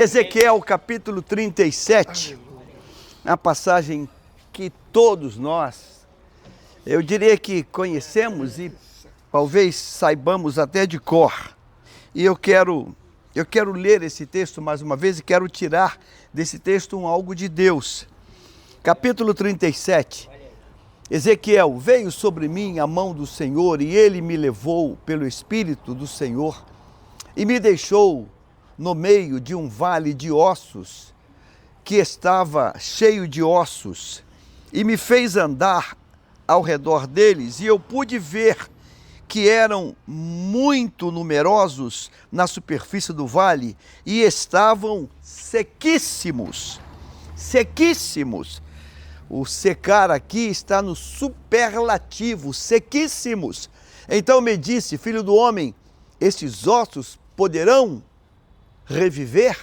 Ezequiel capítulo 37, a passagem que todos nós, eu diria que conhecemos e talvez saibamos até de cor. E eu quero ler esse texto mais uma vez e quero tirar desse texto algo de Deus. Capítulo 37, Ezequiel: veio sobre mim a mão do Senhor e ele me levou pelo Espírito do Senhor e me deixou no meio de um vale de ossos, que estava cheio de ossos, e me fez andar ao redor deles, e eu pude ver que eram muito numerosos na superfície do vale, e estavam sequíssimos, sequíssimos. O secar aqui está no superlativo, sequíssimos. Então me disse: filho do homem, estes ossos poderão reviver?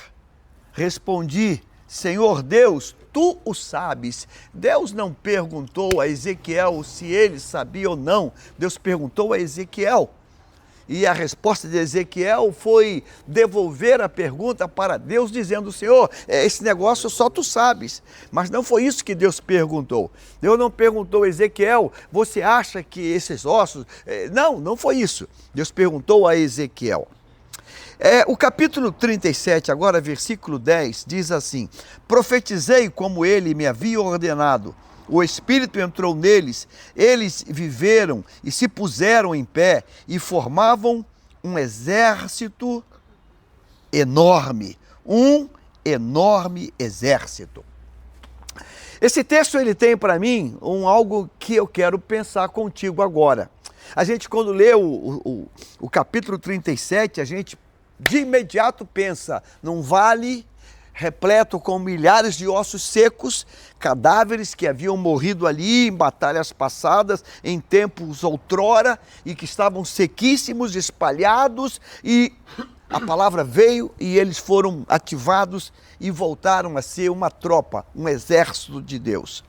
Respondi: Senhor Deus, tu o sabes. Deus não perguntou a Ezequiel se ele sabia ou não. Deus perguntou a Ezequiel. E a resposta de Ezequiel foi devolver a pergunta para Deus, dizendo: Senhor, esse negócio só tu sabes. Mas não foi isso que Deus perguntou. Deus não perguntou a Ezequiel: você acha que esses ossos... Não foi isso. Deus perguntou a Ezequiel. O capítulo 37, agora versículo 10, diz assim: profetizei como ele me havia ordenado. O Espírito entrou neles, eles viveram e se puseram em pé e formavam um exército enorme, um enorme exército. Esse texto ele tem para mim algo que eu quero pensar contigo agora. A gente, quando lê o capítulo 37, a gente de imediato pensa num vale repleto com milhares de ossos secos, cadáveres que haviam morrido ali em batalhas passadas, em tempos outrora, e que estavam sequíssimos, espalhados, e a palavra veio e eles foram ativados e voltaram a ser uma tropa, um exército de Deus.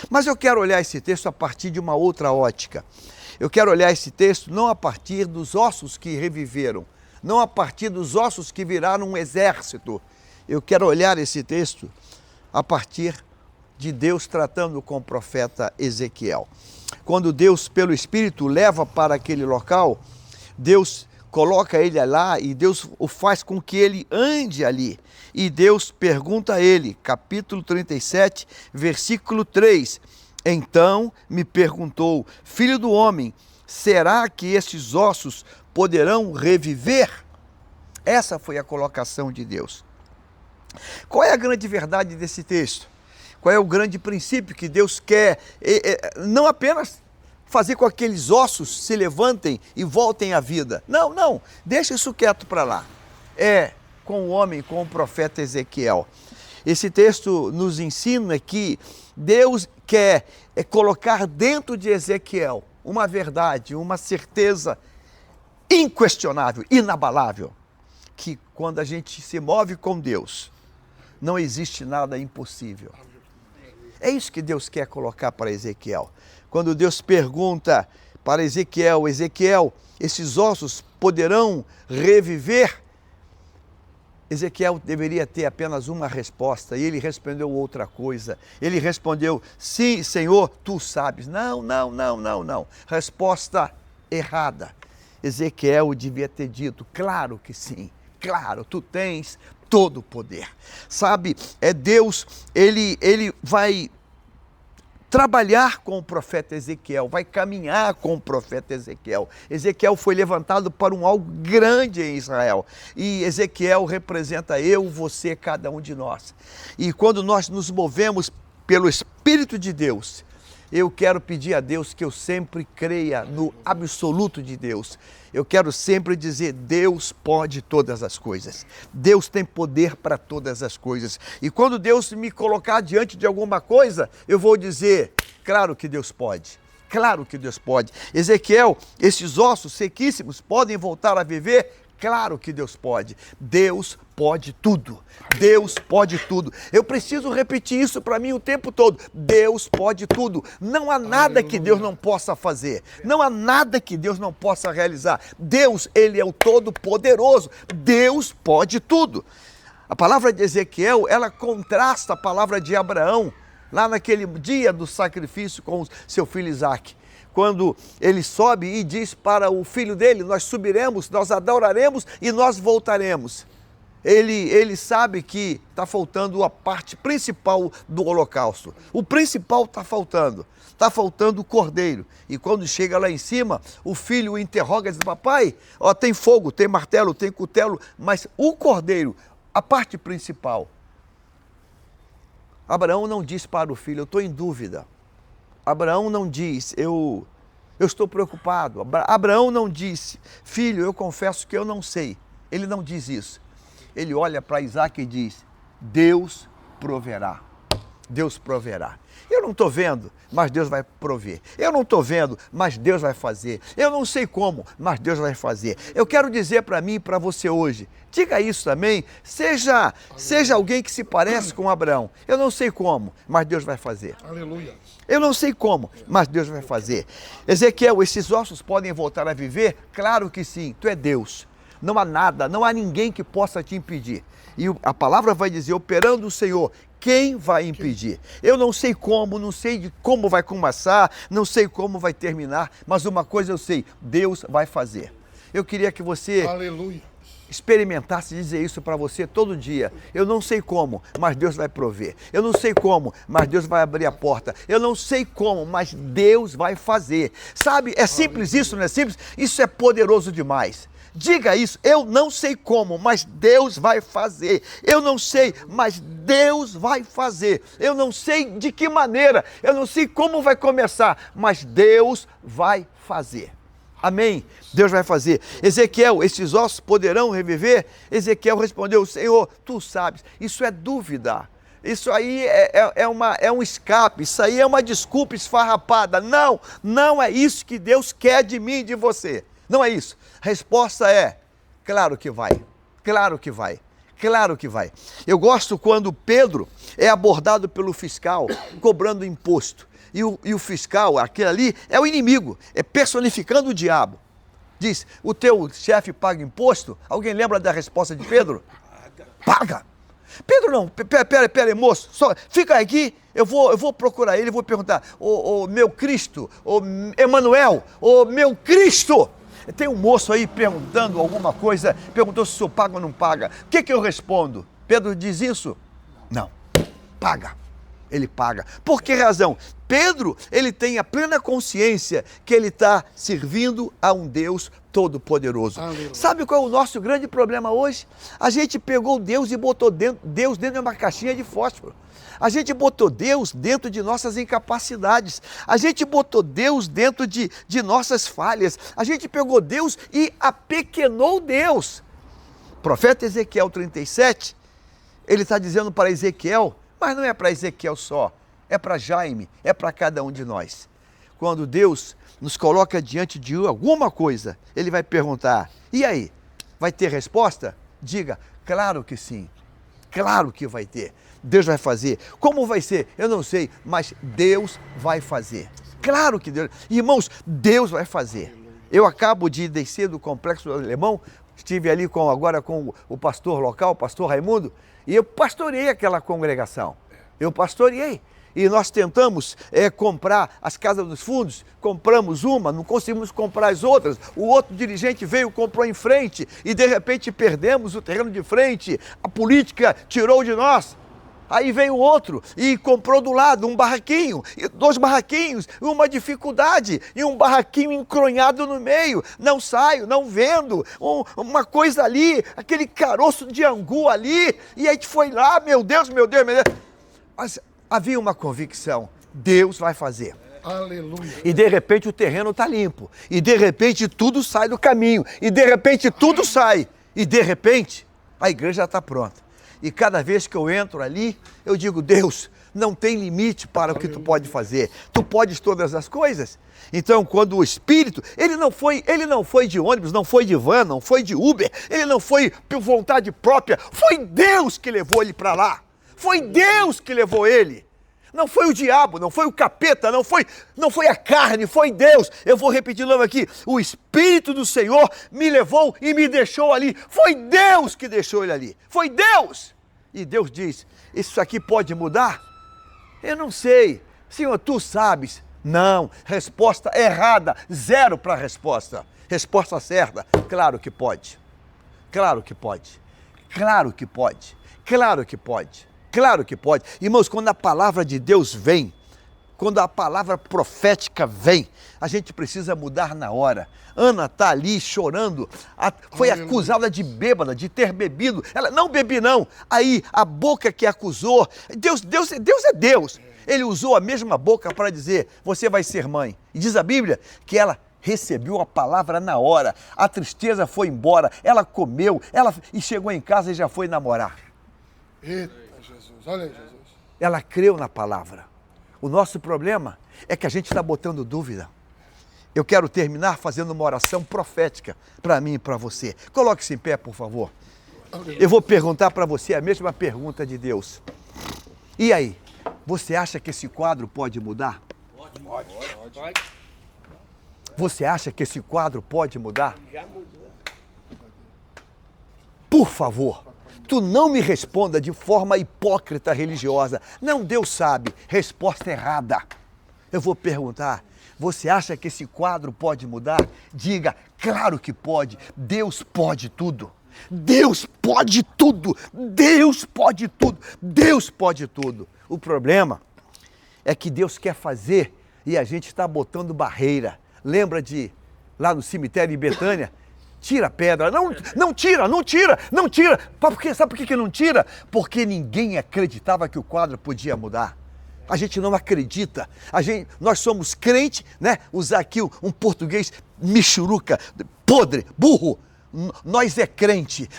Mas eu quero olhar esse texto a partir de uma outra ótica. Eu quero olhar esse texto não a partir dos ossos que reviveram, não a partir dos ossos que viraram um exército. Eu quero olhar esse texto a partir de Deus tratando com o profeta Ezequiel. Quando Deus, pelo Espírito, leva para aquele local, Deus coloca ele lá e Deus o faz com que ele ande ali. E Deus pergunta a ele, capítulo 37, versículo 3. Então me perguntou: filho do homem, será que estes ossos poderão reviver? Essa foi a colocação de Deus. Qual é a grande verdade desse texto? Qual é o grande princípio que Deus quer? Não apenas fazer com que aqueles ossos se levantem e voltem à vida. Não, deixa isso quieto para lá. É com o homem, com o profeta Ezequiel. Esse texto nos ensina que Deus quer colocar dentro de Ezequiel uma verdade, uma certeza inquestionável, inabalável, que quando a gente se move com Deus, não existe nada impossível. É isso que Deus quer colocar para Ezequiel. Quando Deus pergunta para Ezequiel: Ezequiel, esses ossos poderão reviver? Ezequiel deveria ter apenas uma resposta, e ele respondeu outra coisa. Ele respondeu: sim, Senhor, tu sabes. Não. Resposta errada. Ezequiel devia ter dito: claro que sim, claro, tu tens todo o poder. Sabe, Deus, ele vai trabalhar com o profeta Ezequiel, vai caminhar com o profeta Ezequiel. Ezequiel foi levantado para algo grande em Israel. E Ezequiel representa eu, você, cada um de nós. E quando nós nos movemos pelo Espírito de Deus, eu quero pedir a Deus que eu sempre creia no absoluto de Deus. Eu quero sempre dizer: Deus pode todas as coisas. Deus tem poder para todas as coisas. E quando Deus me colocar diante de alguma coisa, eu vou dizer: claro que Deus pode. Claro que Deus pode. Ezequiel, esses ossos sequíssimos podem voltar a viver? Claro que Deus pode. Deus pode tudo. Deus pode tudo. Eu preciso repetir isso para mim o tempo todo. Deus pode tudo. Não há nada que Deus não possa fazer. Não há nada que Deus não possa realizar. Deus, ele é o Todo-Poderoso. Deus pode tudo. A palavra de Ezequiel, ela contrasta a palavra de Abraão, lá naquele dia do sacrifício com o seu filho Isaque. Quando ele sobe e diz para o filho dele, nós subiremos, nós adoraremos e nós voltaremos. Ele sabe que está faltando a parte principal do holocausto. O principal está faltando o cordeiro. E quando chega lá em cima, o filho o interroga e diz, papai, ó, tem fogo, tem martelo, tem cutelo, mas o cordeiro, a parte principal. Abraão não diz para o filho, eu estou em dúvida. Abraão não diz, eu estou preocupado. Abraão não disse, filho, eu confesso que eu não sei. Ele não diz isso. Ele olha para Isaque e diz, Deus proverá. Deus proverá. Eu não estou vendo, mas Deus vai prover. Eu não estou vendo, mas Deus vai fazer. Eu não sei como, mas Deus vai fazer. Eu quero dizer para mim e para você hoje, diga isso também, seja alguém que se parece com Abraão. Eu não sei como, mas Deus vai fazer. Aleluia. Eu não sei como, mas Deus vai fazer. Ezequiel, esses ossos podem voltar a viver? Claro que sim, tu é Deus. Não há nada, não há ninguém que possa te impedir. E a palavra vai dizer, operando o Senhor, quem vai impedir? Eu não sei como, não sei de como vai começar, não sei como vai terminar, mas uma coisa eu sei, Deus vai fazer. Eu queria que você Aleluia. experimentasse dizer isso para você todo dia. Eu não sei como, mas Deus vai prover. Eu não sei como, mas Deus vai abrir a porta. Eu não sei como, mas Deus vai fazer. Sabe, é simples isso, não é simples? Isso é poderoso demais. Diga isso, eu não sei como, mas Deus vai fazer. Eu não sei, mas Deus vai fazer. Eu não sei de que maneira, eu não sei como vai começar, mas Deus vai fazer. Amém? Deus vai fazer. Ezequiel, esses ossos poderão reviver? Ezequiel respondeu, Senhor, tu sabes. Isso é dúvida. Isso aí é um escape, isso aí é uma desculpa esfarrapada. Não, não é isso que Deus quer de mim e de você. Não é isso. A resposta é, claro que vai, claro que vai, claro que vai. Eu gosto quando Pedro é abordado pelo fiscal cobrando imposto. E o fiscal, aquele ali, é o inimigo, é personificando o diabo. Diz, o teu chefe paga imposto? Alguém lembra da resposta de Pedro? Paga. Pedro não, pera, moço, só fica aqui, eu vou procurar ele, vou perguntar, ô meu Cristo, ô Emanuel, ô meu Cristo. Tem um moço aí perguntando alguma coisa, perguntou se o senhor paga ou não paga. O que eu respondo? Pedro diz isso? Não, paga. Ele paga. Por que razão? Pedro, ele tem a plena consciência que ele está servindo a um Deus todo-poderoso. Sabe qual é o nosso grande problema hoje? A gente pegou Deus e botou Deus dentro de uma caixinha de fósforo. A gente botou Deus dentro de nossas incapacidades. A gente botou Deus dentro de nossas falhas. A gente pegou Deus e apequenou Deus. O profeta Ezequiel 37, ele está dizendo para Ezequiel, mas não é para Ezequiel só, é para Jaime, é para cada um de nós. Quando Deus nos coloca diante de alguma coisa, ele vai perguntar, e aí, vai ter resposta? Diga, claro que sim, claro que vai ter. Deus vai fazer. Como vai ser? Eu não sei, mas Deus vai fazer. Claro que Deus... Irmãos, Deus vai fazer. Eu acabo de descer do Complexo Alemão, estive ali agora com o pastor local, o pastor Raimundo, e eu pastoreei aquela congregação. Eu pastoreei. E nós tentamos comprar as casas dos fundos, compramos uma, não conseguimos comprar as outras, o outro dirigente veio, comprou em frente, e de repente perdemos o terreno de frente, a política tirou de nós. Aí veio outro e comprou do lado um barraquinho, dois barraquinhos, uma dificuldade e um barraquinho encronhado no meio. Não saio, não vendo, uma coisa ali, aquele caroço de angu ali. E a gente foi lá, meu Deus, meu Deus, meu Deus. Mas havia uma convicção, Deus vai fazer. Aleluia. E de repente o terreno está limpo. E de repente tudo sai do caminho. E de repente tudo sai. E de repente a igreja está pronta. E cada vez que eu entro ali, eu digo, Deus, não tem limite para o que tu pode fazer. Tu podes todas as coisas. Então, quando o Espírito, ele não foi de ônibus, não foi de van, não foi de Uber, ele não foi por vontade própria, foi Deus que levou ele para lá. Foi Deus que levou ele. Não foi o diabo, não foi o capeta, não foi a carne, foi Deus. Eu vou repetir de novo aqui. O Espírito do Senhor me levou e me deixou ali. Foi Deus que deixou ele ali. Foi Deus. E Deus diz, isso aqui pode mudar? Eu não sei. Senhor, tu sabes. Não, resposta errada, 0 para a resposta. Resposta certa, claro que pode. Claro que pode. Claro que pode. Claro que pode. Claro que pode. Irmãos, quando a palavra de Deus vem, quando a palavra profética vem, a gente precisa mudar na hora. Ana está ali chorando, foi acusada de bêbada, de ter bebido. Ela, não bebi não. Aí a boca que acusou, Deus é Deus. Ele usou a mesma boca para dizer, você vai ser mãe. E diz a Bíblia que ela recebeu a palavra na hora. A tristeza foi embora, ela comeu, e chegou em casa e já foi namorar. Eita, Jesus, olha aí, Jesus. Ela creu na palavra. O nosso problema é que a gente está botando dúvida. Eu quero terminar fazendo uma oração profética para mim e para você. Coloque-se em pé, por favor. Eu vou perguntar para você a mesma pergunta de Deus. E aí, você acha que esse quadro pode mudar? Pode. Você acha que esse quadro pode mudar? Já mudou. Por favor, tu não me responda de forma hipócrita religiosa. Não, Deus sabe. Resposta errada. Eu vou perguntar, você acha que esse quadro pode mudar? Diga, claro que pode. Deus pode tudo. Deus pode tudo. Deus pode tudo. Deus pode tudo. O problema é que Deus quer fazer e a gente está botando barreira. Lembra de lá no cemitério em Betânia? Tira a pedra. Não tira. Sabe por que não tira? Porque ninguém acreditava que o quadro podia mudar. A gente não acredita. Nós somos crente, né? Usar aqui um português michuruca, podre, burro. Nós é crente,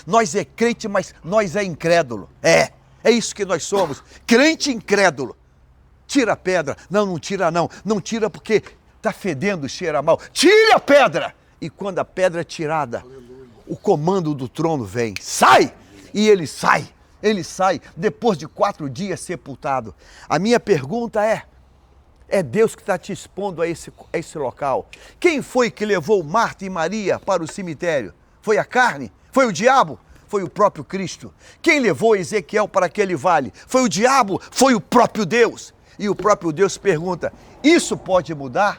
mas nós é incrédulo. É isso que nós somos, crente incrédulo. Tira a pedra. Não tira não. Não tira porque está fedendo, cheira mal. Tire a pedra! E quando a pedra é tirada, o comando do trono vem. Sai! E ele sai depois de 4 dias sepultado. A minha pergunta é Deus que está te expondo a esse local. Quem foi que levou Marta e Maria para o cemitério? Foi a carne? Foi o diabo? Foi o próprio Cristo. Quem levou Ezequiel para aquele vale? Foi o diabo? Foi o próprio Deus. E o próprio Deus pergunta, isso pode mudar?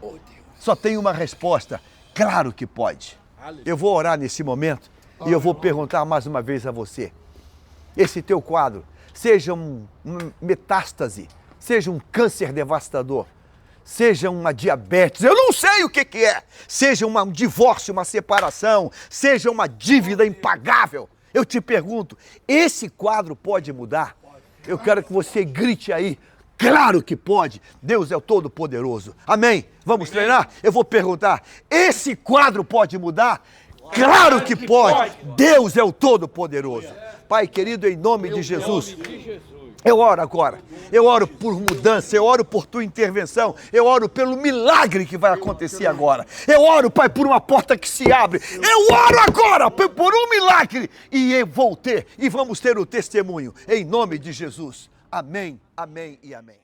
Só tem uma resposta, claro que pode. Eu vou orar nesse momento e eu vou perguntar mais uma vez a você. Esse teu quadro, seja uma metástase, seja um câncer devastador, seja uma diabetes, eu não sei o que é, seja um divórcio, uma separação, seja uma dívida impagável. Eu te pergunto, esse quadro pode mudar? Eu quero que você grite aí, claro que pode, Deus é o Todo-Poderoso. Amém? Vamos treinar? Eu vou perguntar, esse quadro pode mudar? Claro que pode, Deus é o Todo-Poderoso. Pai querido, em nome de Jesus, eu oro agora, eu oro por mudança, eu oro por tua intervenção, eu oro pelo milagre que vai acontecer agora. Eu oro, Pai, por uma porta que se abre, eu oro agora por um milagre e eu vou ter, e vamos ter o testemunho, em nome de Jesus. Amém, amém e amém.